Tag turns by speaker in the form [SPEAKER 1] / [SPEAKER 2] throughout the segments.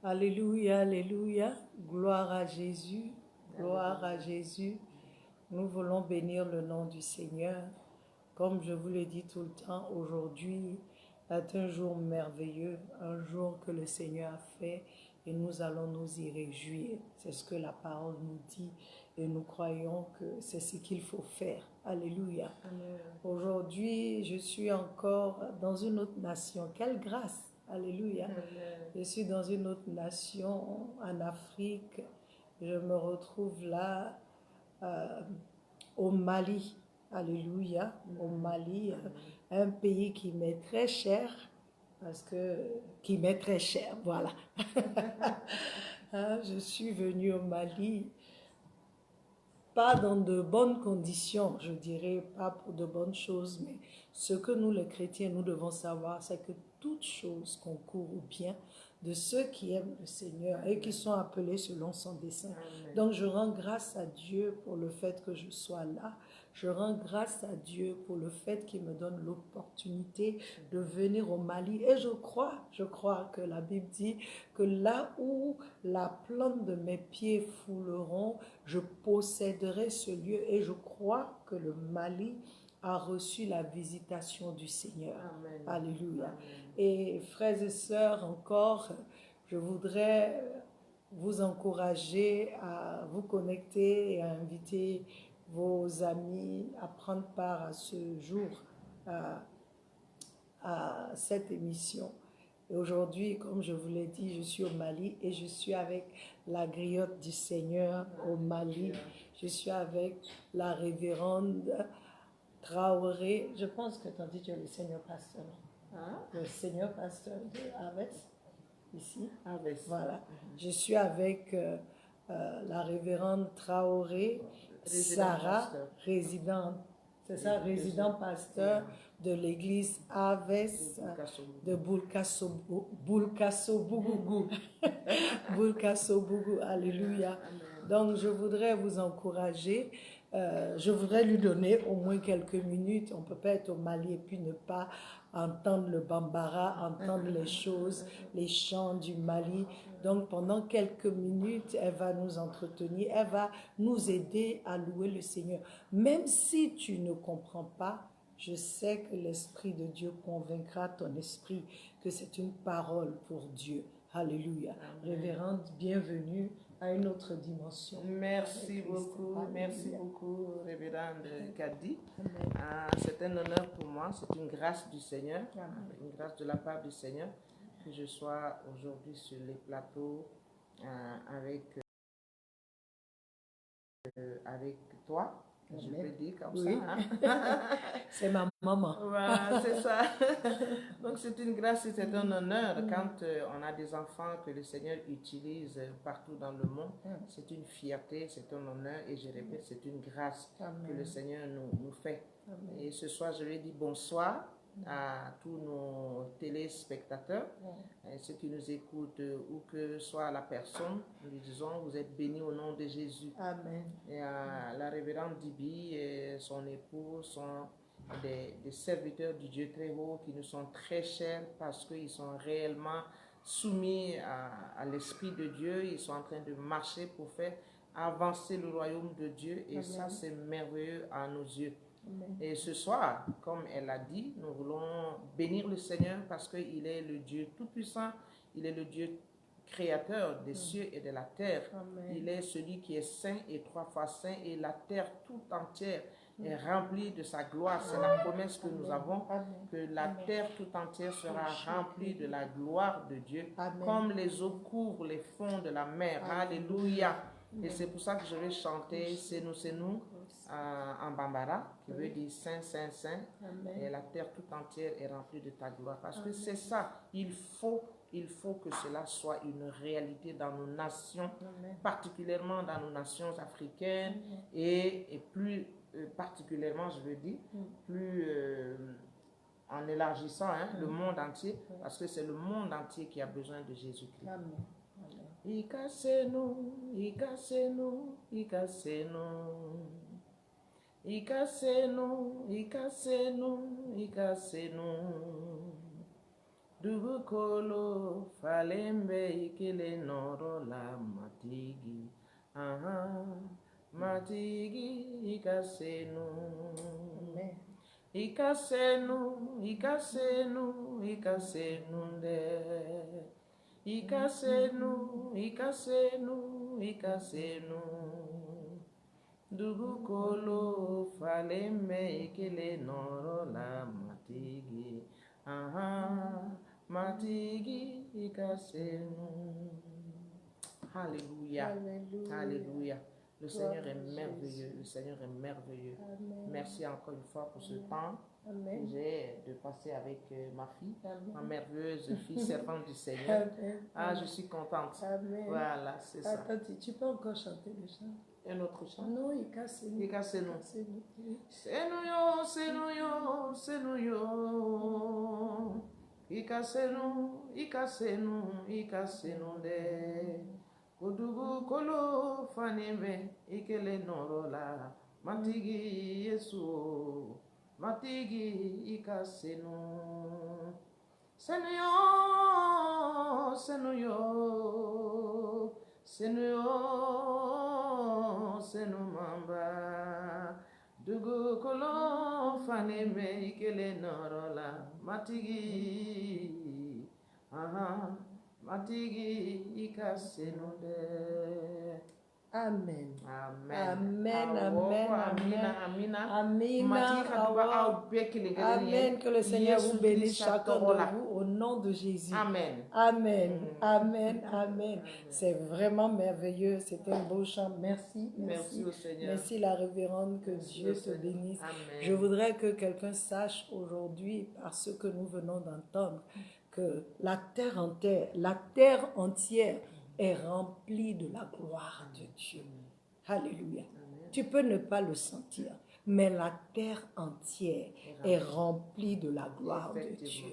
[SPEAKER 1] Alléluia, alléluia. Gloire à Jésus, gloire à Jésus. Nous voulons bénir le nom du Seigneur. Comme je vous l'ai dit tout le temps, aujourd'hui est un jour merveilleux, un jour que le Seigneur a fait et nous allons nous y réjouir. C'est ce que la parole nous dit et nous croyons que c'est ce qu'il faut faire. Alléluia. Aujourd'hui, je suis encore dans une autre nation. Quelle grâce! Alléluia. Je suis dans une autre nation, en Afrique. Je me retrouve là, au Mali. Alléluia. Au Mali, un pays qui m'est très cher. Qui m'est très cher, voilà. Je suis venue au Mali, pas dans de bonnes conditions, je dirais, pas pour de bonnes choses, mais ce que nous, les chrétiens, nous devons savoir, c'est que toute chose concourt au bien de ceux qui aiment le Seigneur et qui sont appelés selon son dessein. Donc, je rends grâce à Dieu pour le fait que je sois là. Je rends grâce à Dieu pour le fait qu'il me donne l'opportunité de venir au Mali. Et je crois que la Bible dit que là où la plante de mes pieds fouleront, je posséderai ce lieu. Et je crois que le Mali a reçu la visitation du Seigneur. Amen. Alléluia. Amen. Et frères et sœurs, encore, je voudrais vous encourager à vous connecter et à inviter vos amis à prendre part à ce jour, à cette émission. Et aujourd'hui, comme je vous l'ai dit, je suis au Mali et je suis avec la griotte du Seigneur au Mali. Je suis avec la révérende Traoré. Je pense que tu as dit que tu es le Seigneur pasteur. Hein? Le Seigneur pasteur de Aves, ici. Aves. Voilà. Je suis avec la révérende Traoré, Sarah, résidente. C'est ça, résident pasteur de l'église Aves de Bulkasobougou. Bulkasobougou, alléluia. Donc, je voudrais vous encourager. Je voudrais lui donner au moins quelques minutes. On ne peut pas être au Mali et puis ne pas entendre le bambara, entendre les choses, les chants du Mali. Donc, pendant quelques minutes, elle va nous entretenir, elle va nous aider à louer le Seigneur. Même si tu ne comprends pas, je sais que l'Esprit de Dieu convaincra ton esprit que c'est une parole pour Dieu. Alléluia. Amen. Révérende, bienvenue à une autre dimension.
[SPEAKER 2] Merci beaucoup, Révérende Kadi. C'est un honneur pour moi, c'est une grâce du Seigneur, une grâce de la part du Seigneur que je sois aujourd'hui sur les plateaux avec toi. Je peux dire comme ça. Hein?
[SPEAKER 1] C'est ma maman.
[SPEAKER 2] Voilà, c'est ça. Donc c'est une grâce et c'est un honneur quand on a des enfants que le Seigneur utilise partout dans le monde. C'est une fierté, c'est un honneur et je répète, c'est une grâce que le Seigneur nous fait. Amen. Et ce soir, je lui dis bonsoir à tous nos téléspectateurs, ceux qui nous écoutent, où que soit la personne, nous lui disons, vous êtes bénis au nom de Jésus.
[SPEAKER 1] Amen.
[SPEAKER 2] Et la révérende Dibi et son époux sont des serviteurs du Dieu très haut qui nous sont très chers parce qu'ils sont réellement soumis à l'Esprit de Dieu. Ils sont en train de marcher pour faire avancer le royaume de Dieu et Amen. Ça c'est merveilleux à nos yeux. Amen. Et ce soir, comme elle l'a dit, nous voulons bénir le Seigneur parce qu'il est le Dieu tout-puissant, il est le Dieu créateur des cieux et de la terre. Amen. Il est celui qui est saint et 3 fois saint et la terre tout entière est remplie de sa gloire. C'est la promesse que nous avons, que la terre tout entière sera remplie de la gloire de Dieu, Amen. Comme les eaux couvrent les fonds de la mer. Alléluia. Et c'est pour ça que je vais chanter C'est nous en bambara, qui veut dire Saint, Saint, Saint. Amen. Et la terre tout entière est remplie de ta gloire. Parce que c'est ça, il faut que cela soit une réalité dans nos nations, Amen. Particulièrement dans nos nations africaines et plus particulièrement, je veux dire, plus en élargissant le monde entier, parce que c'est le monde entier qui a besoin de Jésus-Christ. Ikasenu, ikasenu, ikasenu. Ikasenu, ikasenu, ikasenu. Dugukolo fa falembe ikele noro la matigi. Aha, matigi ikasenu.
[SPEAKER 1] Amen.
[SPEAKER 2] Ikasenu, ikasenu, ikasenunde. Ikasenu, ikasenu, ikasenu. Dugu kolo faleme ikele noro la matigi. Aha, matigi ikasenu. Alléluia.
[SPEAKER 1] Alléluia.
[SPEAKER 2] Alléluia. Le
[SPEAKER 1] Gloire
[SPEAKER 2] Seigneur est
[SPEAKER 1] à
[SPEAKER 2] merveilleux.
[SPEAKER 1] Jésus.
[SPEAKER 2] Le Seigneur est merveilleux.
[SPEAKER 1] Amen.
[SPEAKER 2] Merci encore une fois pour ce temps que
[SPEAKER 1] Amen.
[SPEAKER 2] j'ai de passer avec ma fille,
[SPEAKER 1] Amen.
[SPEAKER 2] ma merveilleuse fille servante du Seigneur.
[SPEAKER 1] Amen.
[SPEAKER 2] Ah, je suis contente.
[SPEAKER 1] Amen.
[SPEAKER 2] Voilà, c'est ça.
[SPEAKER 1] Attends, tu peux encore chanter le chant?
[SPEAKER 2] Un autre chant.
[SPEAKER 1] Non, il casse nous.
[SPEAKER 2] Ikasenu.
[SPEAKER 1] C'est nous.
[SPEAKER 2] Senuyo, senuyo, senuyo. Ikasenu, ikasenu, ikasenu de. Kudugu kolo fanime ikele norola. Matigi Yesu, matigi ikasenu. Senuyo, senuyo, senuyo, senumamba. Dugu kolo fanime ikele norola. Matigi, aha, matigi ikasenu de.
[SPEAKER 1] Amen.
[SPEAKER 2] Amen.
[SPEAKER 1] Amen,
[SPEAKER 2] Awo,
[SPEAKER 1] amen,
[SPEAKER 2] Amina,
[SPEAKER 1] amen.
[SPEAKER 2] Amina.
[SPEAKER 1] Amina,
[SPEAKER 2] Mati katuba
[SPEAKER 1] awa.
[SPEAKER 2] au bekele gele
[SPEAKER 1] Amen. Que le Seigneur
[SPEAKER 2] Yesu
[SPEAKER 1] vous bénisse
[SPEAKER 2] Christ
[SPEAKER 1] chacun
[SPEAKER 2] atorola.
[SPEAKER 1] de vous au nom de Jésus.
[SPEAKER 2] Amen.
[SPEAKER 1] Amen.
[SPEAKER 2] Mm.
[SPEAKER 1] Amen. Amen. C'est vraiment merveilleux. C'est un beau chant. Merci.
[SPEAKER 2] Merci au Seigneur.
[SPEAKER 1] Merci la révérende. Que
[SPEAKER 2] Merci
[SPEAKER 1] Dieu
[SPEAKER 2] au
[SPEAKER 1] te
[SPEAKER 2] Seigneur.
[SPEAKER 1] bénisse.
[SPEAKER 2] Amen.
[SPEAKER 1] Je voudrais que quelqu'un sache aujourd'hui, par ce que nous venons d'entendre, que la terre entière est remplie de la gloire de Dieu. Alléluia. Tu peux ne pas le sentir, mais la terre entière est remplie de la gloire de Dieu.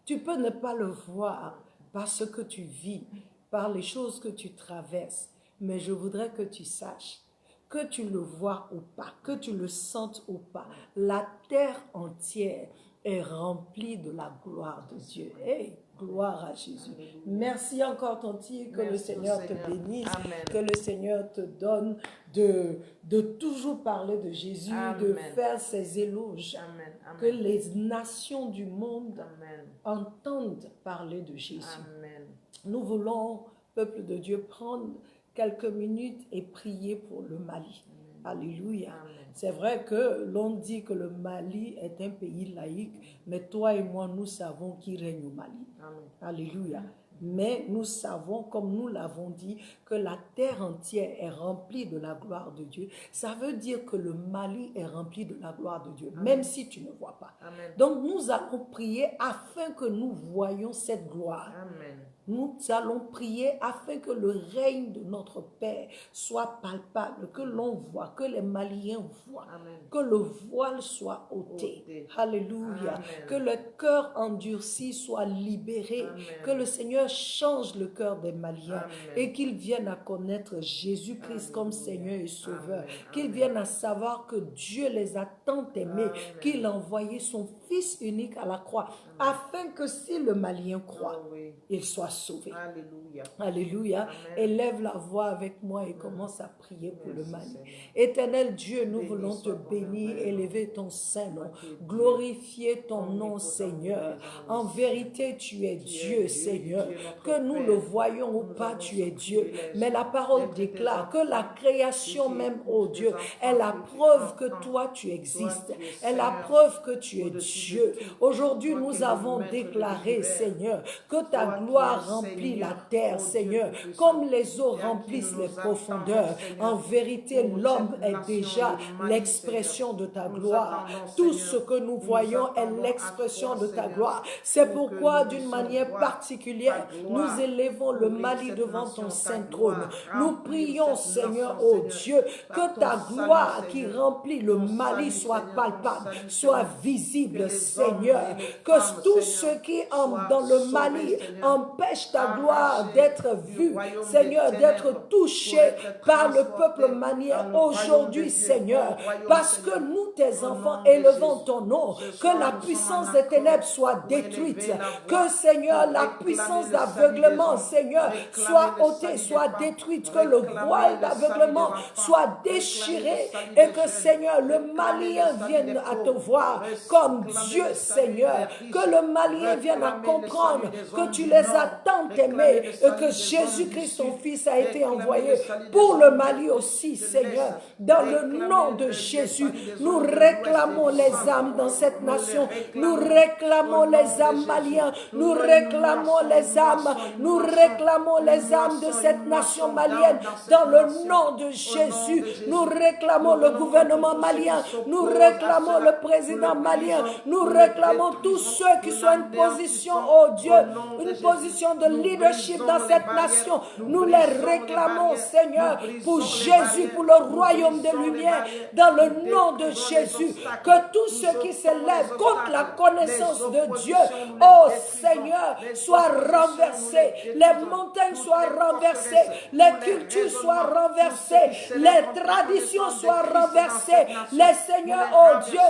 [SPEAKER 1] Tu peux ne pas le voir par ce que tu vis, par les choses que tu traverses, mais je voudrais que tu saches, que tu le vois ou pas, que tu le sentes ou pas, la terre entière est remplie de la gloire de Dieu. Hey, gloire à Jésus. Merci encore, Tanti, que le Seigneur te bénisse,
[SPEAKER 2] Amen.
[SPEAKER 1] que le Seigneur te donne de toujours parler de Jésus, de
[SPEAKER 2] Amen.
[SPEAKER 1] faire ses éloges,
[SPEAKER 2] Amen. Amen.
[SPEAKER 1] que les nations du monde
[SPEAKER 2] Amen.
[SPEAKER 1] entendent parler de Jésus.
[SPEAKER 2] Amen.
[SPEAKER 1] Nous voulons, peuple de Dieu, prendre quelques minutes et prier pour le Mali. Alléluia.
[SPEAKER 2] Amen.
[SPEAKER 1] C'est vrai que l'on dit que le Mali est un pays laïque, mais toi et moi, nous savons qui règne au Mali.
[SPEAKER 2] Amen.
[SPEAKER 1] Alléluia. Mais nous savons, comme nous l'avons dit, que la terre entière est remplie de la gloire de Dieu. Ça veut dire que le Mali est rempli de la gloire de Dieu, même si tu ne vois pas.
[SPEAKER 2] Amen.
[SPEAKER 1] Donc nous allons prier afin que nous voyions cette gloire.
[SPEAKER 2] Amen.
[SPEAKER 1] Nous allons prier afin que le règne de notre Père soit palpable, que l'on voit, que les Maliens voient,
[SPEAKER 2] Amen.
[SPEAKER 1] que le voile soit ôté.
[SPEAKER 2] Ôté.
[SPEAKER 1] Alléluia.
[SPEAKER 2] Amen.
[SPEAKER 1] Que le cœur endurci soit libéré.
[SPEAKER 2] Amen.
[SPEAKER 1] Que le Seigneur change le cœur des Maliens
[SPEAKER 2] Amen.
[SPEAKER 1] et qu'ils viennent à connaître Jésus-Christ comme Seigneur et Sauveur.
[SPEAKER 2] Amen.
[SPEAKER 1] Qu'ils viennent à savoir que Dieu les a tant aimés,
[SPEAKER 2] Amen.
[SPEAKER 1] qu'il a envoyé son Fils unique à la croix, afin que si le Malien croit,
[SPEAKER 2] Oh oui.
[SPEAKER 1] il soit sauvé.
[SPEAKER 2] Alléluia.
[SPEAKER 1] Alléluia.
[SPEAKER 2] Amen.
[SPEAKER 1] Élève la voix avec moi et commence à prier pour le
[SPEAKER 2] Merci,
[SPEAKER 1] Mali.
[SPEAKER 2] Seigneur.
[SPEAKER 1] Éternel Dieu, nous
[SPEAKER 2] Béni
[SPEAKER 1] voulons te
[SPEAKER 2] soit ton
[SPEAKER 1] bénir,
[SPEAKER 2] nom,
[SPEAKER 1] élever ton Saint-Nom,
[SPEAKER 2] Dieu.
[SPEAKER 1] glorifier ton nom,
[SPEAKER 2] Omnipotent,
[SPEAKER 1] Seigneur.
[SPEAKER 2] omniprésent,
[SPEAKER 1] En vérité, tu es Dieu, Seigneur.
[SPEAKER 2] tu es notre
[SPEAKER 1] Que nous
[SPEAKER 2] Père.
[SPEAKER 1] le voyons ou
[SPEAKER 2] Nous
[SPEAKER 1] pas,
[SPEAKER 2] avons
[SPEAKER 1] tu es
[SPEAKER 2] ce
[SPEAKER 1] Dieu.
[SPEAKER 2] privilège
[SPEAKER 1] Mais la parole
[SPEAKER 2] d'être
[SPEAKER 1] déclare
[SPEAKER 2] tes
[SPEAKER 1] que la
[SPEAKER 2] enfants,
[SPEAKER 1] création
[SPEAKER 2] que tu
[SPEAKER 1] même,
[SPEAKER 2] écoutes
[SPEAKER 1] oh
[SPEAKER 2] tes
[SPEAKER 1] Dieu,
[SPEAKER 2] enfants,
[SPEAKER 1] est la
[SPEAKER 2] que tu
[SPEAKER 1] preuve que
[SPEAKER 2] entends.
[SPEAKER 1] toi, tu existes.
[SPEAKER 2] Toi, tu es
[SPEAKER 1] Est la
[SPEAKER 2] Seigneur,
[SPEAKER 1] preuve que tu es
[SPEAKER 2] au-dessus
[SPEAKER 1] Dieu.
[SPEAKER 2] de tout.
[SPEAKER 1] Aujourd'hui,
[SPEAKER 2] Toi qui
[SPEAKER 1] nous
[SPEAKER 2] es le
[SPEAKER 1] avons
[SPEAKER 2] maître de
[SPEAKER 1] déclaré,
[SPEAKER 2] l'univers.
[SPEAKER 1] Seigneur, que ta
[SPEAKER 2] Toi qui
[SPEAKER 1] gloire
[SPEAKER 2] es
[SPEAKER 1] remplit
[SPEAKER 2] Seigneur,
[SPEAKER 1] la terre,
[SPEAKER 2] oh Dieu
[SPEAKER 1] Seigneur,
[SPEAKER 2] tout-puissant,
[SPEAKER 1] comme les eaux
[SPEAKER 2] et à qui
[SPEAKER 1] remplissent
[SPEAKER 2] nous
[SPEAKER 1] les
[SPEAKER 2] nous
[SPEAKER 1] profondeurs.
[SPEAKER 2] attendons, Seigneur,
[SPEAKER 1] En vérité,
[SPEAKER 2] pour
[SPEAKER 1] l'homme
[SPEAKER 2] cette
[SPEAKER 1] est
[SPEAKER 2] nation,
[SPEAKER 1] déjà
[SPEAKER 2] le Mali,
[SPEAKER 1] l'expression de ta
[SPEAKER 2] Nous
[SPEAKER 1] gloire.
[SPEAKER 2] attendons,
[SPEAKER 1] Tout
[SPEAKER 2] Seigneur,
[SPEAKER 1] ce que nous voyons est
[SPEAKER 2] attendons à
[SPEAKER 1] l'expression
[SPEAKER 2] toi,
[SPEAKER 1] de ta
[SPEAKER 2] Seigneur,
[SPEAKER 1] gloire. C'est
[SPEAKER 2] pour que
[SPEAKER 1] pourquoi,
[SPEAKER 2] nous
[SPEAKER 1] d'une
[SPEAKER 2] puissions
[SPEAKER 1] manière
[SPEAKER 2] voir
[SPEAKER 1] particulière,
[SPEAKER 2] ta gloire
[SPEAKER 1] nous élevons le
[SPEAKER 2] couvrir
[SPEAKER 1] Mali
[SPEAKER 2] cette
[SPEAKER 1] devant
[SPEAKER 2] nation,
[SPEAKER 1] ton
[SPEAKER 2] ta
[SPEAKER 1] saint
[SPEAKER 2] gloire
[SPEAKER 1] trône. Nous
[SPEAKER 2] remplir
[SPEAKER 1] prions,
[SPEAKER 2] cette
[SPEAKER 1] Seigneur,
[SPEAKER 2] nation,
[SPEAKER 1] oh
[SPEAKER 2] Seigneur,
[SPEAKER 1] Dieu,
[SPEAKER 2] par
[SPEAKER 1] que ta
[SPEAKER 2] ton salut,
[SPEAKER 1] gloire qui
[SPEAKER 2] Seigneur.
[SPEAKER 1] remplit le
[SPEAKER 2] Ton
[SPEAKER 1] Mali
[SPEAKER 2] salut,
[SPEAKER 1] soit
[SPEAKER 2] Seigneur, ton
[SPEAKER 1] palpable,
[SPEAKER 2] salut,
[SPEAKER 1] soit
[SPEAKER 2] Seigneur. Que
[SPEAKER 1] visible,
[SPEAKER 2] les hommes
[SPEAKER 1] Seigneur.
[SPEAKER 2] et les
[SPEAKER 1] Que
[SPEAKER 2] femmes
[SPEAKER 1] tout ce qui dans le Mali empêche ta gloire d'être vue, Seigneur, d'être touché par le peuple malien aujourd'hui, Seigneur, parce que nous, tes enfants, élevons ton nom, que la puissance des ténèbres soit détruite, que, Seigneur, la puissance d'aveuglement, Seigneur, soit ôtée, soit détruite, que le voile d'aveuglement soit déchiré et que, Seigneur, le Malien vienne à te voir comme Dieu, Seigneur, que le Malien vienne à comprendre que tu les as tant aimés et que Jésus-Christ, ton Fils, a été envoyé pour le Mali aussi, Seigneur. Dans le nom de Jésus, nous réclamons les âmes dans cette nation. Nous réclamons les âmes maliens. Nous réclamons les âmes. Nous réclamons les âmes de cette nation malienne. Dans le nom de Jésus, nous réclamons le gouvernement malien. Nous réclamons le président malien. Nous réclamons tous ceux qui sont en position, oh Dieu, une position de leadership dans cette nation. Nous les réclamons, Seigneur, pour Jésus, pour le royaume de lumière, dans le nom de Jésus. Que tous ceux qui s'élèvent contre la connaissance de Dieu, oh Seigneur, soient renversés. Les montagnes soient renversées. Les cultures soient renversées. Les traditions soient renversées. Les seigneurs, oh Dieu,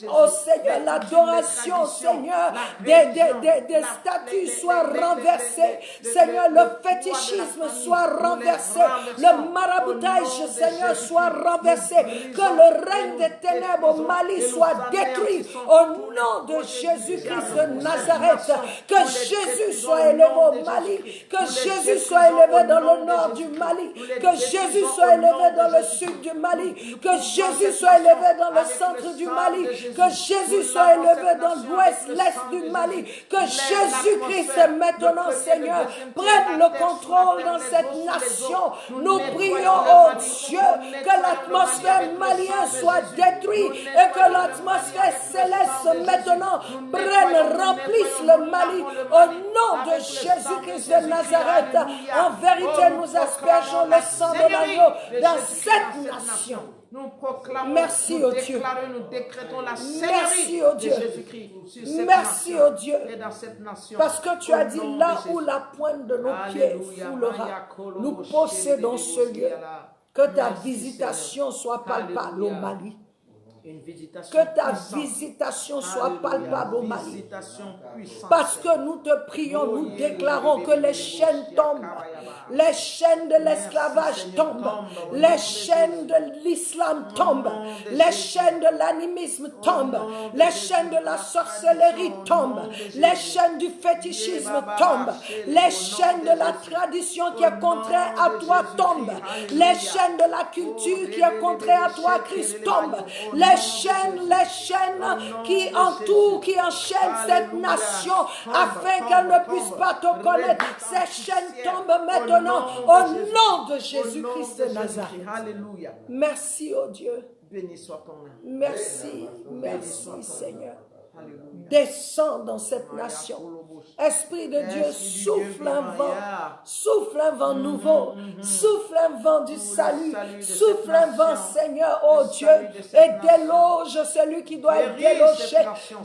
[SPEAKER 1] oh Seigneur, l'adoration, Seigneur, des statues soient renversées. Seigneur, le fétichisme soit renversé. Le maraboutage, Seigneur, soit renversé. Que le règne des ténèbres au Mali soit détruit au nom de Jésus-Christ de Nazareth. Que Jésus soit élevé au Mali. Que Jésus soit élevé dans le nord du Mali. Que Jésus soit élevé dans le sud du Mali. Que Jésus soit élevé dans le centre du Mali. Que Jésus soit élevé dans l'ouest, l'est du Mali. Que Jésus-Christ maintenant, Seigneur, prenne le contrôle dans cette nation. Nous prions, oh Dieu, que l'atmosphère malienne soit détruite et que l'atmosphère céleste maintenant remplisse le Mali au nom de Jésus-Christ de Nazareth. En vérité, nous aspergeons le sang de l'agneau dans cette nation.
[SPEAKER 2] Nous proclamons,
[SPEAKER 1] merci
[SPEAKER 2] nous
[SPEAKER 1] au Dieu.
[SPEAKER 2] Nous décrétons la
[SPEAKER 1] merci au Dieu.
[SPEAKER 2] De Jésus-Christ sur cette
[SPEAKER 1] merci
[SPEAKER 2] nation
[SPEAKER 1] au Dieu.
[SPEAKER 2] Et dans cette nation.
[SPEAKER 1] Parce que tu as dit là où la pointe de nos pieds foulera, nous possédons ce lieu. Que ta visitation soit palpable au Mali. Que ta visitation soit palpable au Mali. Parce que nous te prions, nous déclarons que les chaînes tombent. Les chaînes de l'esclavage tombent. Les chaînes de l'islam tombent. Les chaînes de l'animisme tombent. Les chaînes de la sorcellerie tombent. Les chaînes du fétichisme tombent. Les chaînes de la tradition qui est contraire à toi tombent. Les chaînes de la culture qui est contraire à toi, Christ, tombent. Les chaînes qui entourent, qui enchaînent cette nation afin qu'elle ne puisse pas te connaître. Ces chaînes tombent maintenant au nom de Jésus-Christ de Nazareth. Merci, oh Dieu.
[SPEAKER 2] Béni soit ton nom.
[SPEAKER 1] Merci, merci Seigneur. Descends dans cette nation. Esprit de Dieu, souffle un vent nouveau, souffle un vent du salut, souffle un vent, Seigneur, oh Dieu, et déloge celui qui doit être délogé,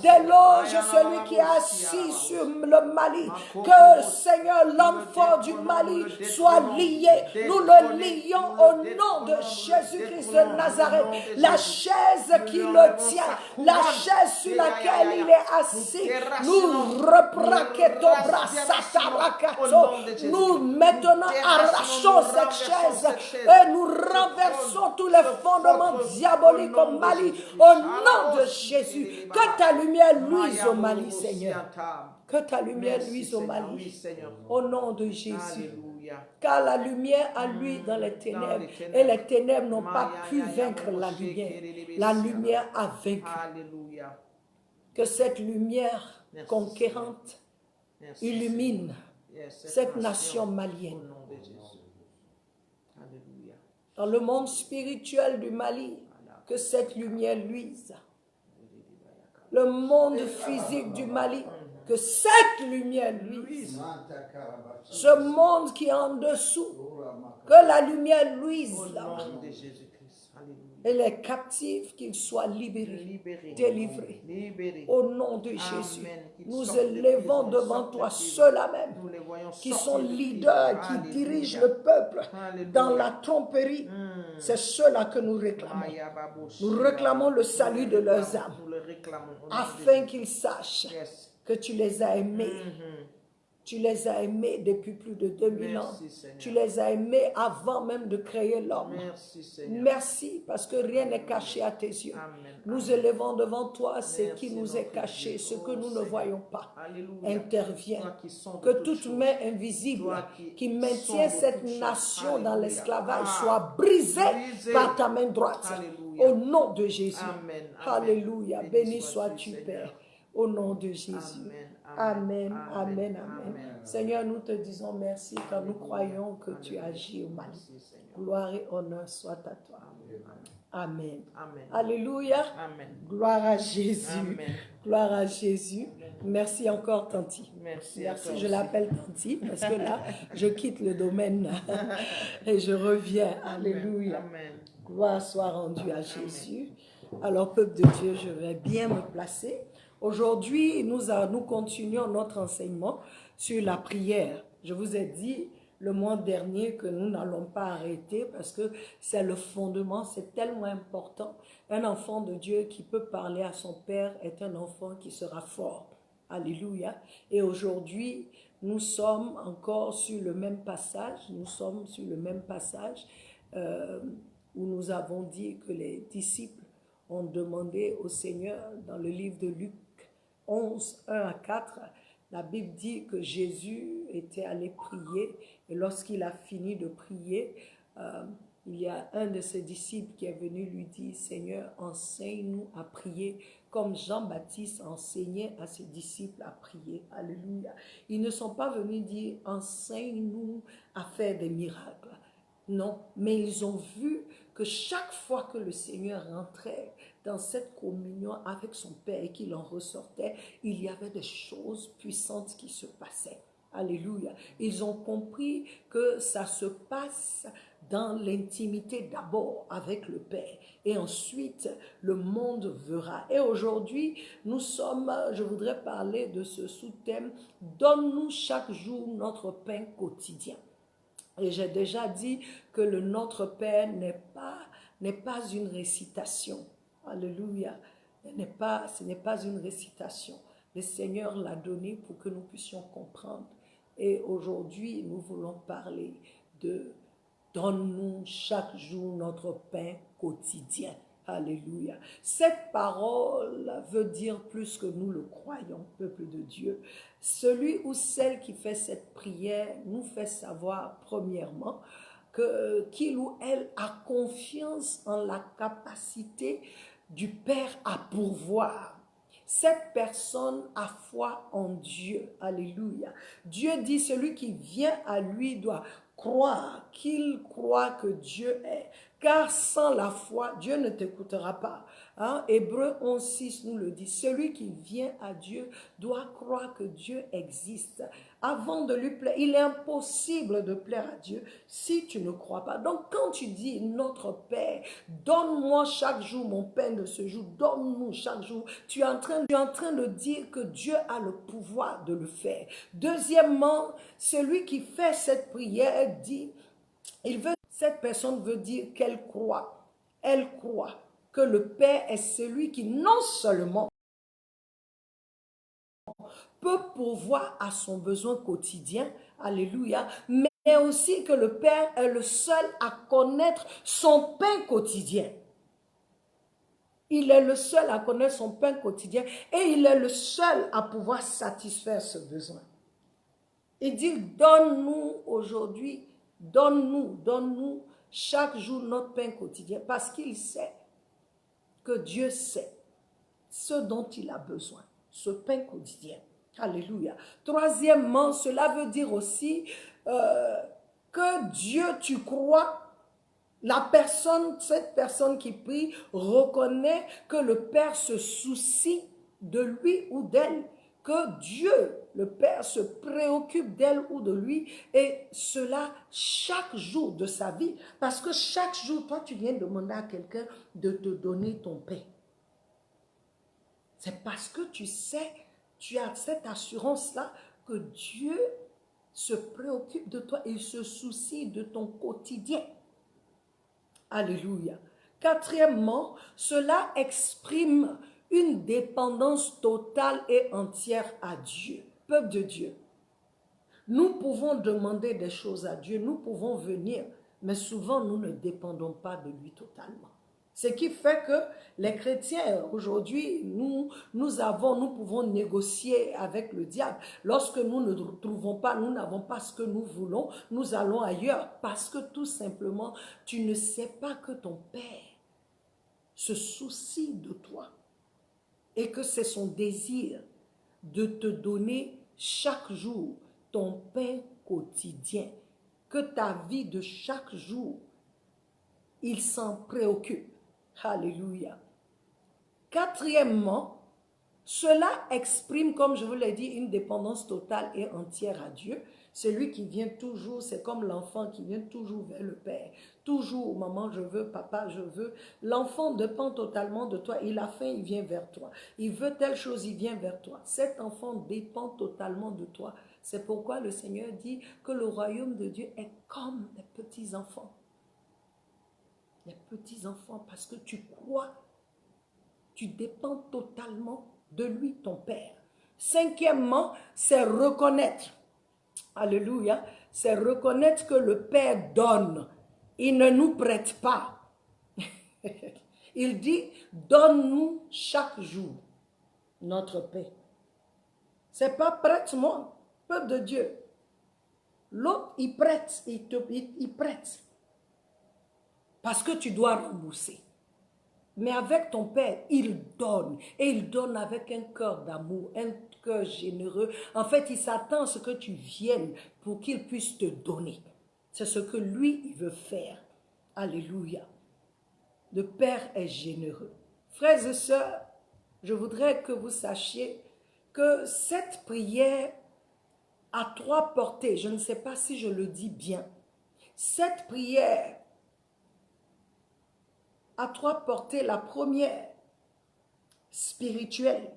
[SPEAKER 1] déloge celui qui est assis sur le Mali, que, Seigneur, l'homme fort du Mali soit lié, nous le lions au nom de Jésus-Christ de Nazareth, la chaise qui le tient, la chaise sur laquelle il est assis, nous nous maintenant arrachons cette chaise et nous renversons tous les fondements diaboliques au Mali au nom de Jésus. Que ta lumière luise au Mali, Seigneur. Que ta lumière luise au Mali au nom de Jésus. Car la lumière a lui dans les ténèbres et les ténèbres n'ont pas pu vaincre la lumière. La lumière a vaincu. Que cette lumière conquérante illumine cette nation malienne. Dans le monde spirituel du Mali, que cette lumière luise. Le monde physique du Mali, que cette lumière luise. Ce monde qui est en dessous, que la lumière luise là-bas. Et les captifs, qu'ils soient libérés,
[SPEAKER 2] Libérés.
[SPEAKER 1] délivrés.
[SPEAKER 2] Libérés.
[SPEAKER 1] Au nom de Jésus,
[SPEAKER 2] Amen. Qu'ils
[SPEAKER 1] nous
[SPEAKER 2] sortent de
[SPEAKER 1] élevons
[SPEAKER 2] prison,
[SPEAKER 1] devant
[SPEAKER 2] sortent de
[SPEAKER 1] toi
[SPEAKER 2] prison.
[SPEAKER 1] ceux-là même
[SPEAKER 2] Nous les voyons
[SPEAKER 1] qui
[SPEAKER 2] sortir
[SPEAKER 1] sont
[SPEAKER 2] de prison.
[SPEAKER 1] leaders, qui
[SPEAKER 2] Alléluia.
[SPEAKER 1] dirigent le peuple
[SPEAKER 2] Alléluia.
[SPEAKER 1] dans la tromperie. C'est ceux-là que nous réclamons. Nous réclamons le salut de leurs âmes,
[SPEAKER 2] Nous le réclamons au nom de
[SPEAKER 1] afin
[SPEAKER 2] Jésus.
[SPEAKER 1] qu'ils sachent
[SPEAKER 2] Yes.
[SPEAKER 1] que tu les as aimés. Tu les as aimés depuis plus de 2000 ans.
[SPEAKER 2] Merci, Seigneur.
[SPEAKER 1] Tu les as aimés avant même de créer l'homme.
[SPEAKER 2] Merci, Seigneur.
[SPEAKER 1] Merci parce que rien n'est caché à tes yeux.
[SPEAKER 2] Amen.
[SPEAKER 1] Nous
[SPEAKER 2] Amen.
[SPEAKER 1] élevons devant toi ce
[SPEAKER 2] Merci,
[SPEAKER 1] qui nous est
[SPEAKER 2] notre
[SPEAKER 1] caché,
[SPEAKER 2] Dieu.
[SPEAKER 1] ce que
[SPEAKER 2] Oh,
[SPEAKER 1] nous ne
[SPEAKER 2] Seigneur.
[SPEAKER 1] voyons pas.
[SPEAKER 2] Alléluia.
[SPEAKER 1] Interviens.
[SPEAKER 2] Toi qui sondes
[SPEAKER 1] Que
[SPEAKER 2] toutes
[SPEAKER 1] toute
[SPEAKER 2] choses.
[SPEAKER 1] main invisible
[SPEAKER 2] Toi
[SPEAKER 1] qui
[SPEAKER 2] sondes
[SPEAKER 1] maintient cette
[SPEAKER 2] toutes choses.
[SPEAKER 1] nation dans
[SPEAKER 2] Alléluia.
[SPEAKER 1] l'esclavage
[SPEAKER 2] Ah,
[SPEAKER 1] soit brisée
[SPEAKER 2] brisée
[SPEAKER 1] par ta main droite.
[SPEAKER 2] Alléluia.
[SPEAKER 1] Au nom de Jésus.
[SPEAKER 2] Amen. Amen.
[SPEAKER 1] Alléluia. Béni sois-tu,
[SPEAKER 2] Seigneur.
[SPEAKER 1] Père. Au nom de Jésus.
[SPEAKER 2] Amen.
[SPEAKER 1] Amen, amen, amen. Seigneur, nous te disons merci car nous croyons que tu agis au Mali.
[SPEAKER 2] Merci, Seigneur.
[SPEAKER 1] Gloire et honneur soit à toi. Amen.
[SPEAKER 2] Amen.
[SPEAKER 1] Alléluia.
[SPEAKER 2] Amen.
[SPEAKER 1] Gloire à Jésus.
[SPEAKER 2] Amen.
[SPEAKER 1] Gloire à Jésus. Merci encore, Tanti.
[SPEAKER 2] Merci. à toi
[SPEAKER 1] Merci, je
[SPEAKER 2] aussi.
[SPEAKER 1] l'appelle Tanti parce que là, je quitte le domaine et je reviens. Alléluia.
[SPEAKER 2] Amen.
[SPEAKER 1] Gloire soit rendue à Jésus. Alors, peuple de Dieu, je vais bien me placer. Aujourd'hui, nous continuons notre enseignement sur la prière. Je vous ai dit le mois dernier que nous n'allons pas arrêter parce que c'est le fondement, c'est tellement important. Un enfant de Dieu qui peut parler à son Père est un enfant qui sera fort. Alléluia. Et aujourd'hui, nous sommes encore sur le même passage. Nous sommes sur le même passage où nous avons dit que les disciples ont demandé au Seigneur dans le livre de Luc 11, 1 à 4, la Bible dit que Jésus était allé prier et lorsqu'il a fini de prier, il y a un de ses disciples qui est venu lui dire, Seigneur, enseigne-nous à prier comme Jean-Baptiste enseignait à ses disciples à prier. Alléluia. Ils ne sont pas venus dire, enseigne-nous à faire des miracles. Non, mais ils ont vu que chaque fois que le Seigneur rentrait dans cette communion avec son Père et qu'il en ressortait, il y avait des choses puissantes qui se passaient. Alléluia. Ils ont compris que ça se passe dans l'intimité d'abord avec le Père et ensuite le monde verra. Et aujourd'hui, je voudrais parler de ce sous-thème, donne-nous chaque jour notre pain quotidien. Et j'ai déjà dit que le Notre Père n'est pas une récitation. Alléluia. Ce n'est pas une récitation. Le Seigneur l'a donné pour que nous puissions comprendre. Et aujourd'hui, nous voulons parler de « Donne-nous chaque jour notre pain quotidien ». Alléluia. Cette parole veut dire plus que nous le croyons, peuple de Dieu. Celui ou celle qui fait cette prière nous fait savoir premièrement qu'il ou elle a confiance en la capacité du Père à pourvoir. Cette personne a foi en Dieu. Alléluia. Dieu dit, celui qui vient à lui doit croire qu'il croit que Dieu est. Car sans la foi, Dieu ne t'écoutera pas. Hein? Hébreux 11:6 nous le dit. Celui qui vient à Dieu doit croire que Dieu existe. Avant de lui plaire, il est impossible de plaire à Dieu si tu ne crois pas. Donc quand tu dis notre Père, donne-moi chaque jour mon pain de ce jour, donne-nous chaque jour, tu es en train de dire que Dieu a le pouvoir de le faire. Deuxièmement, celui qui fait cette prière dit, cette personne veut dire qu'elle croit. Elle croit que le Père est celui qui non seulement peut pourvoir à son besoin quotidien, alléluia, mais aussi que le Père est le seul à connaître son pain quotidien. Il est le seul à connaître son pain quotidien et il est le seul à pouvoir satisfaire ce besoin. Il dit, donne-nous aujourd'hui, donne-nous chaque jour notre pain quotidien parce qu'il sait que Dieu sait ce dont il a besoin, ce pain quotidien. Alléluia. Troisièmement, cela veut dire aussi que Dieu, tu crois, cette personne qui prie reconnaît que le Père se soucie de lui ou d'elle, que Dieu Le Père se préoccupe d'elle ou de lui, et cela chaque jour de sa vie. Parce que chaque jour, toi, tu viens demander à quelqu'un de te donner ton pain. C'est parce que tu sais, tu as cette assurance-là que Dieu se préoccupe de toi, il se soucie de ton quotidien. Alléluia. Quatrièmement, cela exprime une dépendance totale et entière à Dieu, peuple de Dieu. Nous pouvons demander des choses à Dieu, nous pouvons venir, mais souvent nous ne dépendons pas de lui totalement. Ce qui fait que les chrétiens, aujourd'hui, nous pouvons négocier avec le diable. Lorsque nous ne trouvons pas, nous n'avons pas ce que nous voulons, nous allons ailleurs. Parce que tout simplement, tu ne sais pas que ton Père se soucie de toi. Et que c'est son désir de te donner chaque jour ton pain quotidien. Que ta vie de chaque jour, il s'en préoccupe. Alléluia. Quatrièmement, cela exprime, comme je vous l'ai dit, une dépendance totale et entière à Dieu. Celui qui vient toujours, c'est comme l'enfant qui vient toujours vers le Père. Toujours, maman, je veux, papa, je veux. L'enfant dépend totalement de toi. Il a faim, il vient vers toi. Il veut telle chose, il vient vers toi. Cet enfant dépend totalement de toi. C'est pourquoi le Seigneur dit que le royaume de Dieu est comme les petits enfants. Les petits enfants, parce que tu crois, tu dépends totalement de lui, ton Père. Cinquièmement, c'est reconnaître. Alléluia. C'est reconnaître que le Père donne. Il ne nous prête pas. Il dit, donne-nous chaque jour notre paix. C'est pas prête-moi, peuple de Dieu. L'autre, il prête, il prête. Parce que tu dois rembourser. Mais avec ton Père, il donne. Et il donne avec un cœur d'amour, un cœur généreux. En fait, il s'attend à ce que tu viennes pour qu'il puisse te donner. C'est ce que lui, il veut faire. Alléluia. Le Père est généreux. Frères et sœurs, je voudrais que vous sachiez que cette prière a trois portées. Je ne sais pas si je le dis bien. Cette prière à trois portées. La première, spirituelle,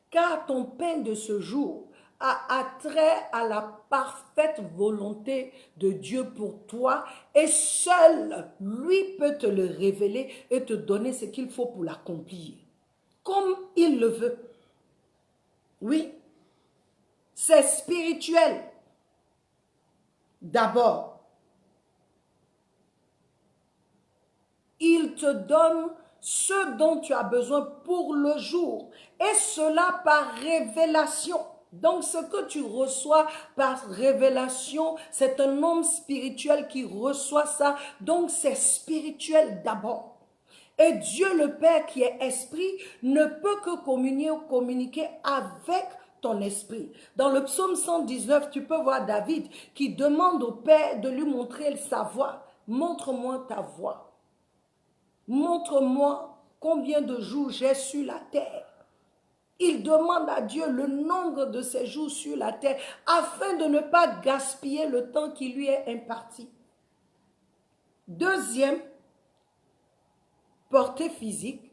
[SPEAKER 1] car ton pain de ce jour a attrait à la parfaite volonté de Dieu pour toi et seul lui peut te le révéler et te donner ce qu'il faut pour l'accomplir, comme il le veut. Oui, c'est spirituel. D'abord, il te donne ce dont tu as besoin pour le jour. Et cela par révélation. Donc ce que tu reçois par révélation, c'est un homme spirituel qui reçoit ça. Donc c'est spirituel d'abord. Et Dieu le Père qui est esprit ne peut que communiquer avec ton esprit. Dans le psaume 119, tu peux voir David qui demande au Père de lui montrer sa voix. Montre-moi ta voix. Montre-moi combien de jours j'ai sur la terre. Il demande à Dieu le nombre de ses jours sur la terre afin de ne pas gaspiller le temps qui lui est imparti. Deuxième, portée physique,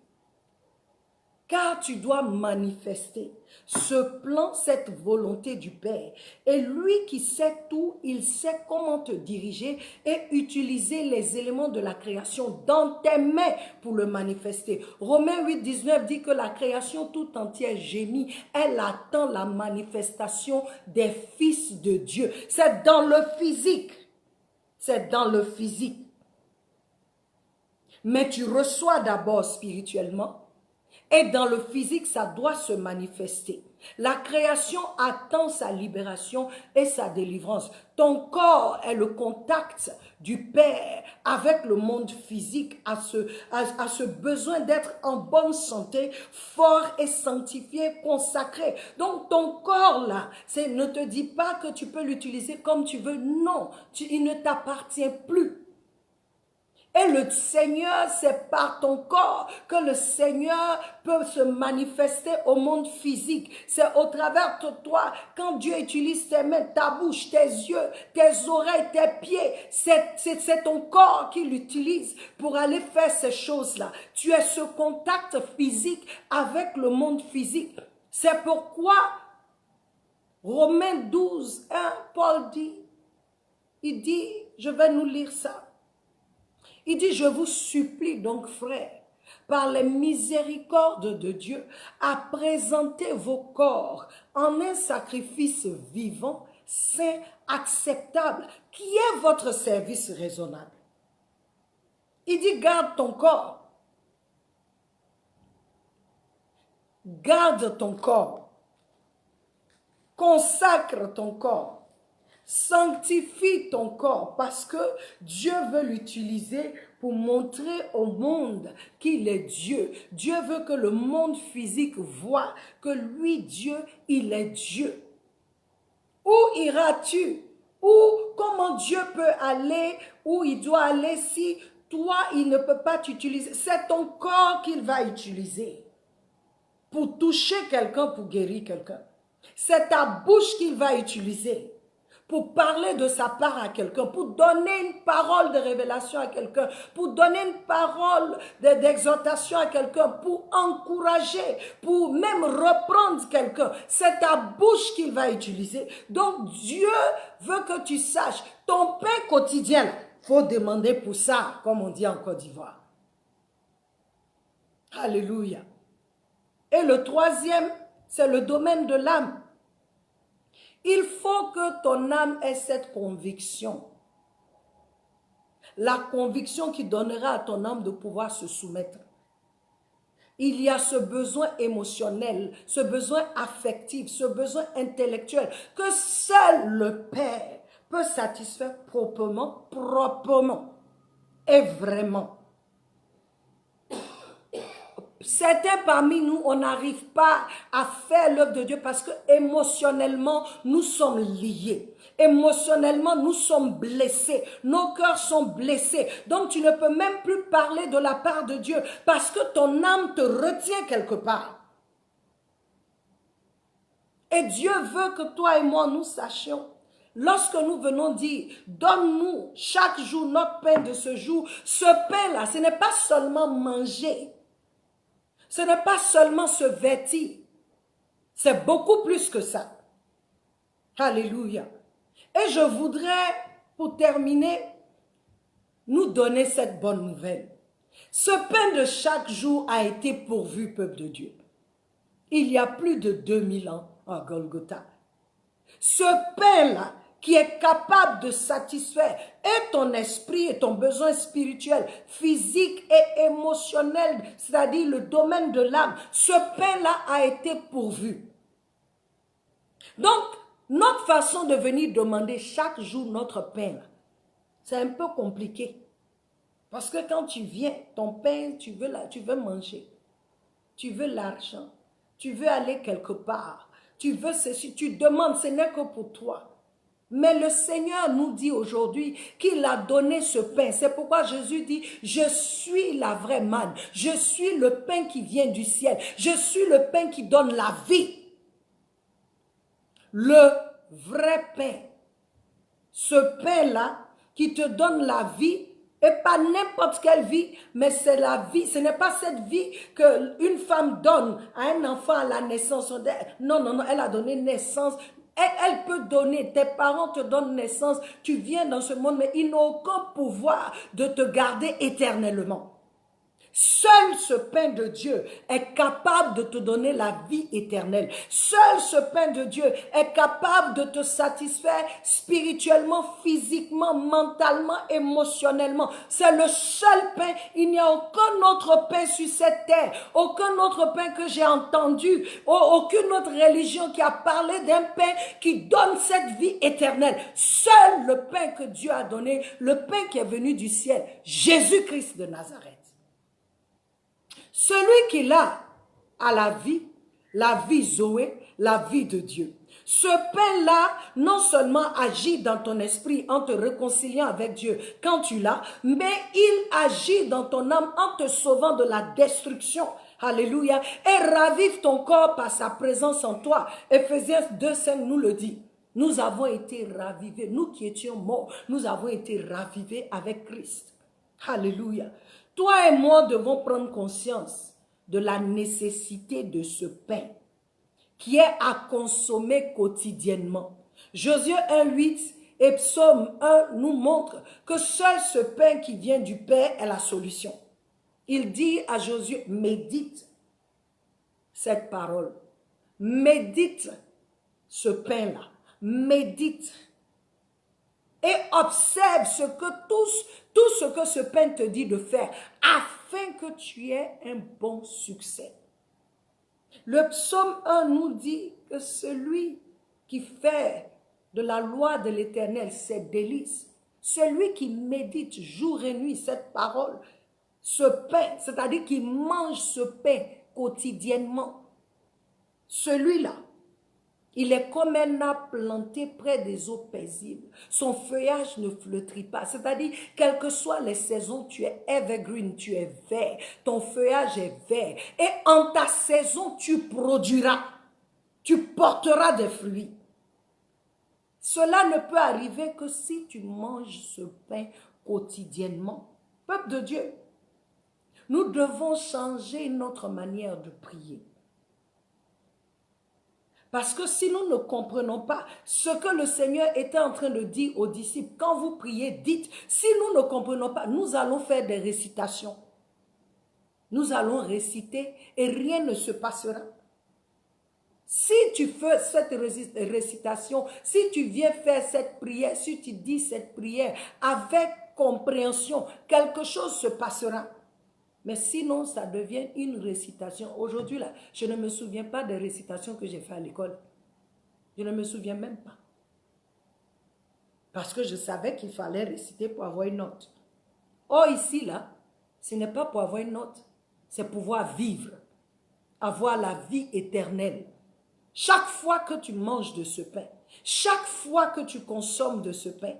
[SPEAKER 1] car tu dois manifester ce plan, cette volonté du Père. Et lui qui sait tout, il sait comment te diriger et utiliser les éléments de la création dans tes mains pour le manifester. Romains 8, 19 dit que la création tout entière gémit. Elle attend la manifestation des fils de Dieu. C'est dans le physique. C'est dans le physique. Mais tu reçois d'abord spirituellement. Et dans le physique, ça doit se manifester. La création attend sa libération et sa délivrance. Ton corps est le contact du Père avec le monde physique, à ce besoin d'être en bonne santé, fort et sanctifié, consacré. Donc ton corps là, ne te dit pas que tu peux l'utiliser comme tu veux. Non, il ne t'appartient plus. Et le Seigneur, c'est par ton corps que le Seigneur peut se manifester au monde physique. C'est au travers de toi, quand Dieu utilise tes mains, ta bouche, tes yeux, tes oreilles, tes pieds. C'est ton corps qu'il utilise pour aller faire ces choses-là. Tu es ce contact physique avec le monde physique. C'est pourquoi Romains 12, 1, Paul dit, il dit, je vais nous lire ça. Il dit, je vous supplie donc, frères, par les miséricordes de Dieu, à présenter vos corps en un sacrifice vivant, saint, acceptable, qui est votre service raisonnable. Il dit, garde ton corps. Garde ton corps. Consacre ton corps. Sanctifie ton corps parce que Dieu veut l'utiliser pour montrer au monde qu'il est Dieu. Dieu veut que le monde physique voit que lui, Dieu, il est Dieu. Où iras-tu? Comment Dieu peut aller, où il doit aller si toi, il ne peut pas t'utiliser? C'est ton corps qu'il va utiliser pour toucher quelqu'un, pour guérir quelqu'un. C'est ta bouche qu'il va utiliser pour parler de sa part à quelqu'un, pour donner une parole de révélation à quelqu'un, pour donner une parole d'exhortation à quelqu'un, pour encourager, pour même reprendre quelqu'un. C'est ta bouche qu'il va utiliser. Donc Dieu veut que tu saches, ton pain quotidien, il faut demander pour ça, comme on dit en Côte d'Ivoire. Alléluia. Et le troisième, c'est le domaine de l'âme. Il faut que ton âme ait cette conviction. La conviction qui donnera à ton âme de pouvoir se soumettre. Il y a ce besoin émotionnel, ce besoin affectif, ce besoin intellectuel que seul le Père peut satisfaire proprement et vraiment. Certains parmi nous, on n'arrive pas à faire l'œuvre de Dieu parce que émotionnellement, nous sommes liés. Émotionnellement, nous sommes blessés. Nos cœurs sont blessés. Donc, tu ne peux même plus parler de la part de Dieu parce que ton âme te retient quelque part. Et Dieu veut que toi et moi, nous sachions. Lorsque nous venons dire, donne-nous chaque jour notre pain de ce jour, ce pain-là, ce n'est pas seulement manger. Ce n'est pas seulement se vêtir. C'est beaucoup plus que ça. Alléluia. Et je voudrais, pour terminer, nous donner cette bonne nouvelle. Ce pain de chaque jour a été pourvu, peuple de Dieu. Il y a plus de 2000 ans à Golgotha. Ce pain-là, qui est capable de satisfaire et ton esprit et ton besoin spirituel, physique et émotionnel, c'est-à-dire le domaine de l'âme, ce pain-là a été pourvu. Donc, notre façon de venir demander chaque jour notre pain, c'est un peu compliqué. Parce que quand tu viens, ton pain, tu veux manger, tu veux l'argent, tu veux aller quelque part, tu veux ceci, tu demandes, ce n'est que pour toi. Mais le Seigneur nous dit aujourd'hui qu'il a donné ce pain. C'est pourquoi Jésus dit, je suis la vraie manne. Je suis le pain qui vient du ciel. Je suis le pain qui donne la vie. Le vrai pain. Ce pain-là qui te donne la vie, et pas n'importe quelle vie, mais c'est la vie. Ce n'est pas cette vie qu'une femme donne à un enfant à la naissance. Non, elle a donné naissance. Elle peut donner, tes parents te donnent naissance, tu viens dans ce monde, mais ils n'ont aucun pouvoir de te garder éternellement. Seul ce pain de Dieu est capable de te donner la vie éternelle. Seul ce pain de Dieu est capable de te satisfaire spirituellement, physiquement, mentalement, émotionnellement. C'est le seul pain. Il n'y a aucun autre pain sur cette terre. Aucun autre pain que j'ai entendu. Aucune autre religion qui a parlé d'un pain qui donne cette vie éternelle. Seul le pain que Dieu a donné, le pain qui est venu du ciel, Jésus-Christ de Nazareth. Celui qui l'a a la vie Zoé, la vie de Dieu. Ce pain-là, non seulement agit dans ton esprit en te réconciliant avec Dieu quand tu l'as, mais il agit dans ton âme en te sauvant de la destruction. Alléluia. Et ravive ton corps par sa présence en toi. Ephésiens 2:5 nous le dit. Nous avons été ravivés. Nous qui étions morts, nous avons été ravivés avec Christ. Alléluia. Toi et moi devons prendre conscience de la nécessité de ce pain qui est à consommer quotidiennement. Josué 1:8 et Psaume 1 nous montrent que seul ce pain qui vient du Père est la solution. Il dit à Josué, médite cette parole, médite ce pain-là, médite et observe tout ce que ce pain te dit de faire afin que tu aies un bon succès. Le psaume 1 nous dit que celui qui fait de la loi de l'Éternel ses délices, celui qui médite jour et nuit cette parole, ce pain, c'est-à-dire qu'il mange ce pain quotidiennement, celui-là, il est comme un arbre planté près des eaux paisibles. Son feuillage ne flétrit pas. C'est-à-dire, quelles que soient les saisons, tu es evergreen, tu es vert. Ton feuillage est vert. Et en ta saison, tu produiras. Tu porteras des fruits. Cela ne peut arriver que si tu manges ce pain quotidiennement. Peuple de Dieu, nous devons changer notre manière de prier. Parce que si nous ne comprenons pas ce que le Seigneur était en train de dire aux disciples, quand vous priez, dites, si nous ne comprenons pas, nous allons faire des récitations. Nous allons réciter et rien ne se passera. Si tu fais cette récitation, si tu viens faire cette prière, si tu dis cette prière avec compréhension, quelque chose se passera. Mais sinon, ça devient une récitation. Aujourd'hui, là, je ne me souviens pas des récitations que j'ai fait à l'école. Je ne me souviens même pas. Parce que je savais qu'il fallait réciter pour avoir une note. Or, ici, là, ce n'est pas pour avoir une note. C'est pouvoir vivre. Avoir la vie éternelle. Chaque fois que tu manges de ce pain, chaque fois que tu consommes de ce pain,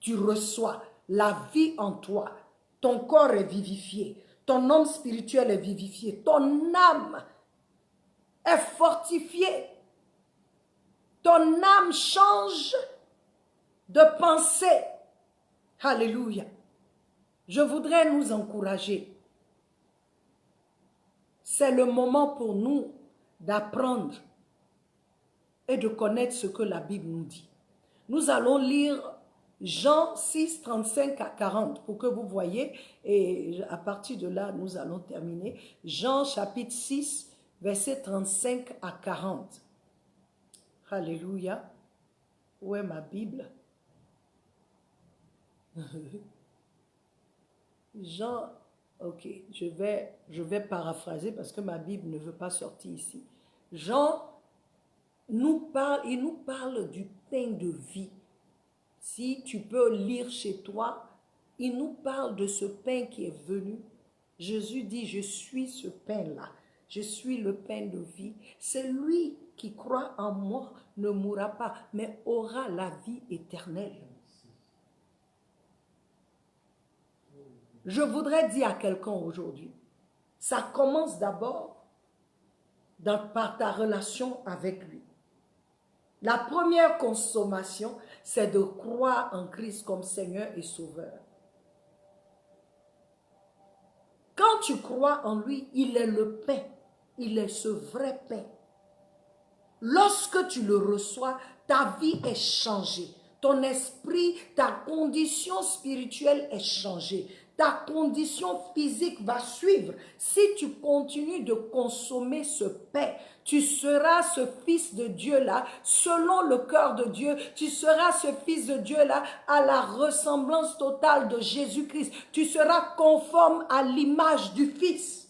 [SPEAKER 1] tu reçois la vie en toi. Ton corps est vivifié. Ton homme spirituel est vivifié. Ton âme est fortifiée. Ton âme change de pensée. Alléluia. Je voudrais nous encourager. C'est le moment pour nous d'apprendre et de connaître ce que la Bible nous dit. Nous allons lire Jean 6, 35 à 40, pour que vous voyez, et à partir de là, nous allons terminer. Jean chapitre 6, verset 35 à 40. Alléluia. Où est ma Bible? Jean, ok, je vais paraphraser parce que ma Bible ne veut pas sortir ici. Jean il nous parle du pain de vie. Si tu peux lire chez toi, il nous parle de ce pain qui est venu. Jésus dit, je suis ce pain-là. Je suis le pain de vie. Celui qui croit en moi ne mourra pas, mais aura la vie éternelle. Je voudrais dire à quelqu'un aujourd'hui, ça commence d'abord par ta relation avec lui. La première consommation, c'est de croire en Christ comme Seigneur et Sauveur. Quand tu crois en lui, il est le pain. Il est ce vrai pain. Lorsque tu le reçois, ta vie est changée. Ton esprit, ta condition spirituelle est changée. Ta condition physique va suivre. Si tu continues de consommer ce pain, tu seras ce fils de Dieu-là, selon le cœur de Dieu. Tu seras ce fils de Dieu-là à la ressemblance totale de Jésus-Christ. Tu seras conforme à l'image du Fils.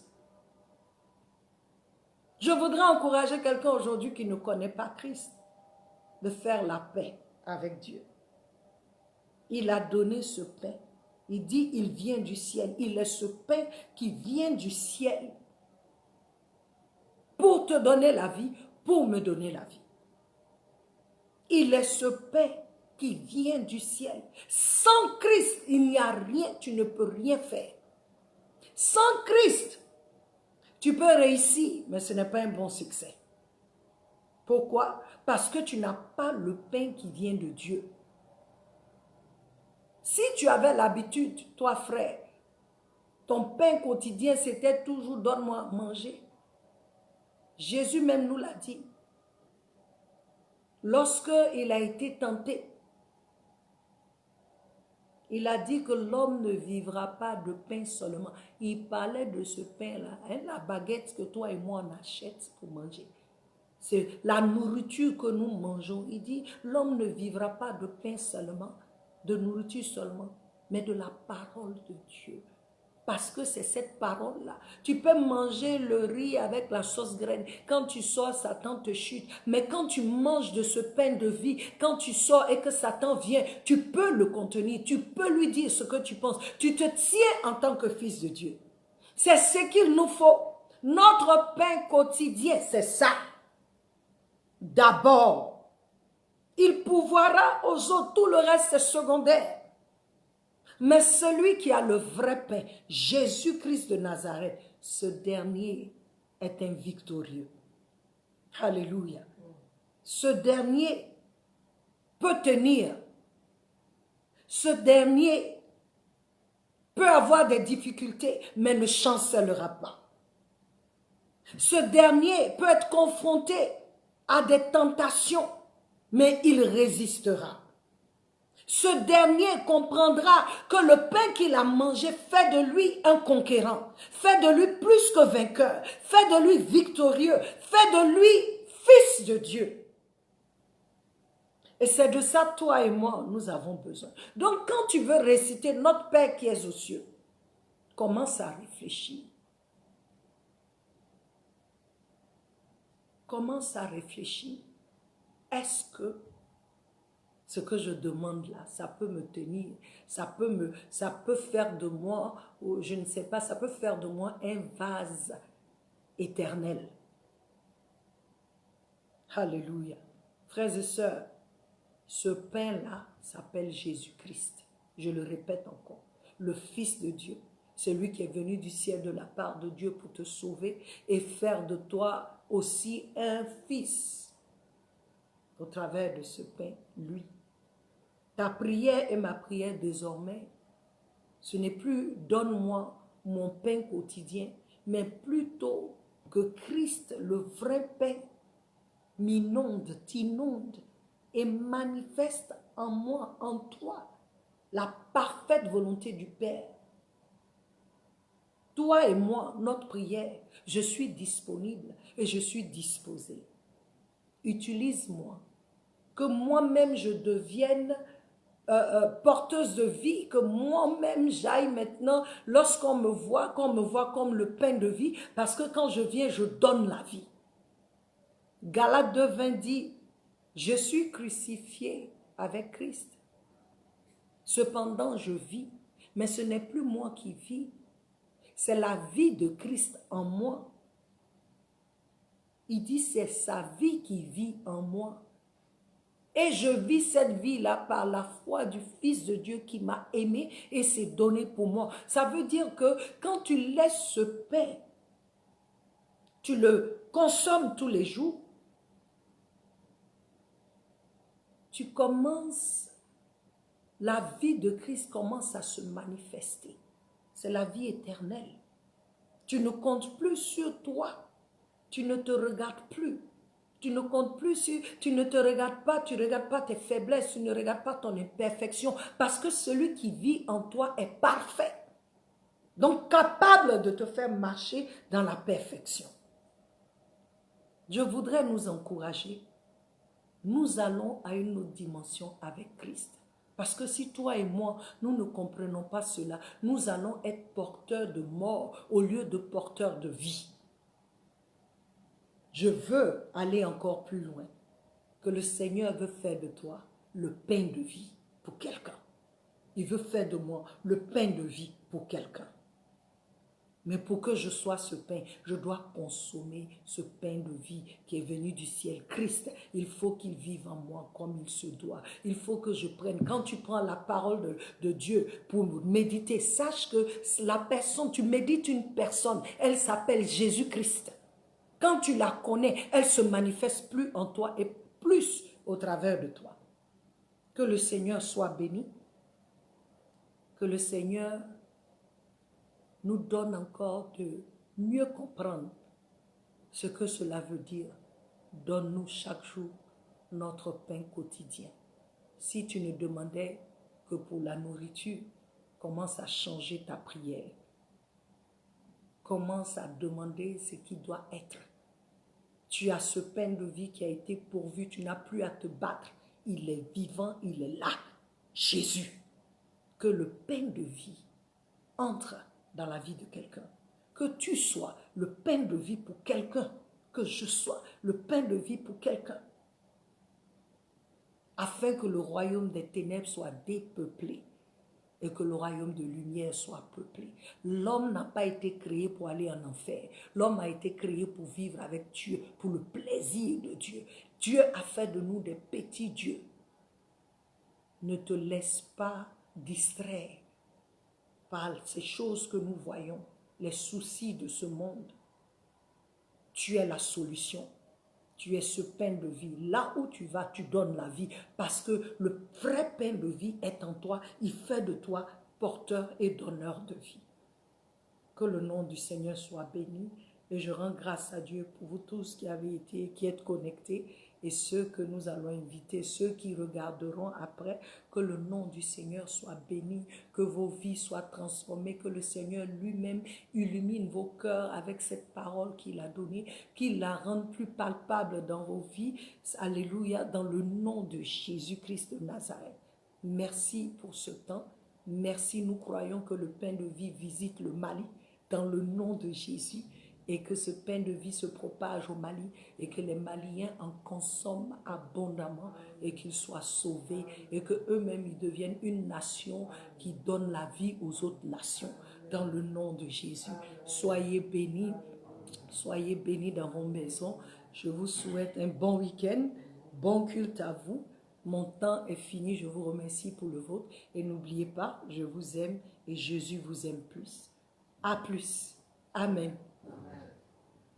[SPEAKER 1] Je voudrais encourager quelqu'un aujourd'hui qui ne connaît pas Christ de faire la paix avec Dieu. Il a donné ce pain. Il dit, il vient du ciel. Il est ce pain qui vient du ciel pour te donner la vie, pour me donner la vie. Il est ce pain qui vient du ciel. Sans Christ, il n'y a rien, tu ne peux rien faire. Sans Christ, tu peux réussir, mais ce n'est pas un bon succès. Pourquoi? Parce que tu n'as pas le pain qui vient de Dieu. Si tu avais l'habitude, toi frère, ton pain quotidien, c'était toujours donne-moi à manger. Jésus même nous l'a dit. Lorsqu'il a été tenté, il a dit que l'homme ne vivra pas de pain seulement. Il parlait de ce pain-là, hein, la baguette que toi et moi on achète pour manger. C'est la nourriture que nous mangeons. Il dit, l'homme ne vivra pas de pain seulement, de nourriture seulement, mais de la parole de Dieu. Parce que c'est cette parole-là. Tu peux manger le riz avec la sauce graine. Quand tu sors, Satan te chute. Mais quand tu manges de ce pain de vie, quand tu sors et que Satan vient, tu peux le contenir. Tu peux lui dire ce que tu penses. Tu te tiens en tant que fils de Dieu. C'est ce qu'il nous faut. Notre pain quotidien, c'est ça. D'abord, il pourvoira aux autres. Tout le reste, c'est secondaire. Mais celui qui a le vrai pain, Jésus-Christ de Nazareth, ce dernier est un victorieux. Alléluia. Ce dernier peut tenir. Ce dernier peut avoir des difficultés, mais ne chancellera pas. Ce dernier peut être confronté à des tentations, mais il résistera. Ce dernier comprendra que le pain qu'il a mangé fait de lui un conquérant, fait de lui plus que vainqueur, fait de lui victorieux, fait de lui fils de Dieu. Et c'est de ça, toi et moi, nous avons besoin. Donc, quand tu veux réciter notre Père qui est aux cieux, commence à réfléchir. Commence à réfléchir. Est-ce que ce que je demande là, ça peut me tenir, ça peut faire de moi, ou je ne sais pas, ça peut faire de moi un vase éternel. Alléluia. Frères et sœurs, ce pain-là s'appelle Jésus-Christ. Je le répète encore, le Fils de Dieu, celui qui est venu du ciel de la part de Dieu pour te sauver et faire de toi aussi un fils au travers de ce pain, lui. Ta prière et ma prière désormais, ce n'est plus « donne-moi mon pain quotidien », mais plutôt que Christ, le vrai pain, m'inonde, t'inonde et manifeste en moi, en toi, la parfaite volonté du Père. Toi et moi, notre prière, je suis disponible et je suis disposée. Utilise-moi, que moi-même je devienne porteuse de vie, que moi-même j'aille maintenant, lorsqu'on me voit, qu'on me voit comme le pain de vie, parce que quand je viens, je donne la vie. Galates 2:20 dit, je suis crucifié avec Christ. Cependant, je vis, mais ce n'est plus moi qui vis, c'est la vie de Christ en moi. Il dit, c'est sa vie qui vit en moi. Et je vis cette vie-là par la foi du Fils de Dieu qui m'a aimé et s'est donné pour moi. Ça veut dire que quand tu laisses ce pain, tu le consommes tous les jours, tu commences, la vie de Christ commence à se manifester. C'est la vie éternelle. Tu ne comptes plus sur toi. Tu ne te regardes plus. Tu ne comptes plus sur, tu ne te regardes pas, tu ne regardes pas tes faiblesses, tu ne regardes pas ton imperfection, parce que celui qui vit en toi est parfait. Donc capable de te faire marcher dans la perfection. Je voudrais nous encourager. Nous allons à une autre dimension avec Christ. Parce que si toi et moi, nous ne comprenons pas cela, nous allons être porteurs de mort au lieu de porteurs de vie. Je veux aller encore plus loin. Que le Seigneur veut faire de toi le pain de vie pour quelqu'un. Il veut faire de moi le pain de vie pour quelqu'un. Mais pour que je sois ce pain, je dois consommer ce pain de vie qui est venu du ciel. Christ, il faut qu'il vive en moi comme il se doit. Il faut que je prenne. Quand tu prends la parole de Dieu pour méditer, sache que la personne, tu médites une personne, elle s'appelle Jésus-Christ. Quand tu la connais, elle se manifeste plus en toi et plus au travers de toi. Que le Seigneur soit béni. Que le Seigneur nous donne encore de mieux comprendre ce que cela veut dire. Donne-nous chaque jour notre pain quotidien. Si tu ne demandais que pour la nourriture, commence à changer ta prière. Commence à demander ce qui doit être. Tu as ce pain de vie qui a été pourvu, tu n'as plus à te battre. Il est vivant, il est là. Jésus. Que le pain de vie entre dans la vie de quelqu'un. Que tu sois le pain de vie pour quelqu'un. Que je sois le pain de vie pour quelqu'un. Afin que le royaume des ténèbres soit dépeuplé et que le royaume de lumière soit peuplé. L'homme n'a pas été créé pour aller en enfer. L'homme a été créé pour vivre avec Dieu, pour le plaisir de Dieu. Dieu a fait de nous des petits dieux. Ne te laisse pas distraire par ces choses que nous voyons, les soucis de ce monde. Tu es la solution. Tu es ce pain de vie. Là où tu vas, tu donnes la vie. Parce que le vrai pain de vie est en toi. Il fait de toi porteur et donneur de vie. Que le nom du Seigneur soit béni. Et je rends grâce à Dieu pour vous tous qui avez été, qui êtes connectés. Et ceux que nous allons inviter, ceux qui regarderont après, que le nom du Seigneur soit béni, que vos vies soient transformées, que le Seigneur lui-même illumine vos cœurs avec cette parole qu'il a donnée, qu'il la rende plus palpable dans vos vies. Alléluia, dans le nom de Jésus-Christ de Nazareth. Merci pour ce temps. Merci, nous croyons que le pain de vie visite le Mali dans le nom de Jésus. Et que ce pain de vie se propage au Mali et que les Maliens en consomment abondamment et qu'ils soient sauvés et qu'eux-mêmes ils deviennent une nation qui donne la vie aux autres nations dans le nom de Jésus. Soyez bénis dans vos maisons. Je vous souhaite un bon week-end, bon culte à vous. Mon temps est fini, je vous remercie pour le vôtre et n'oubliez pas, je vous aime et Jésus vous aime plus. À plus. Amen.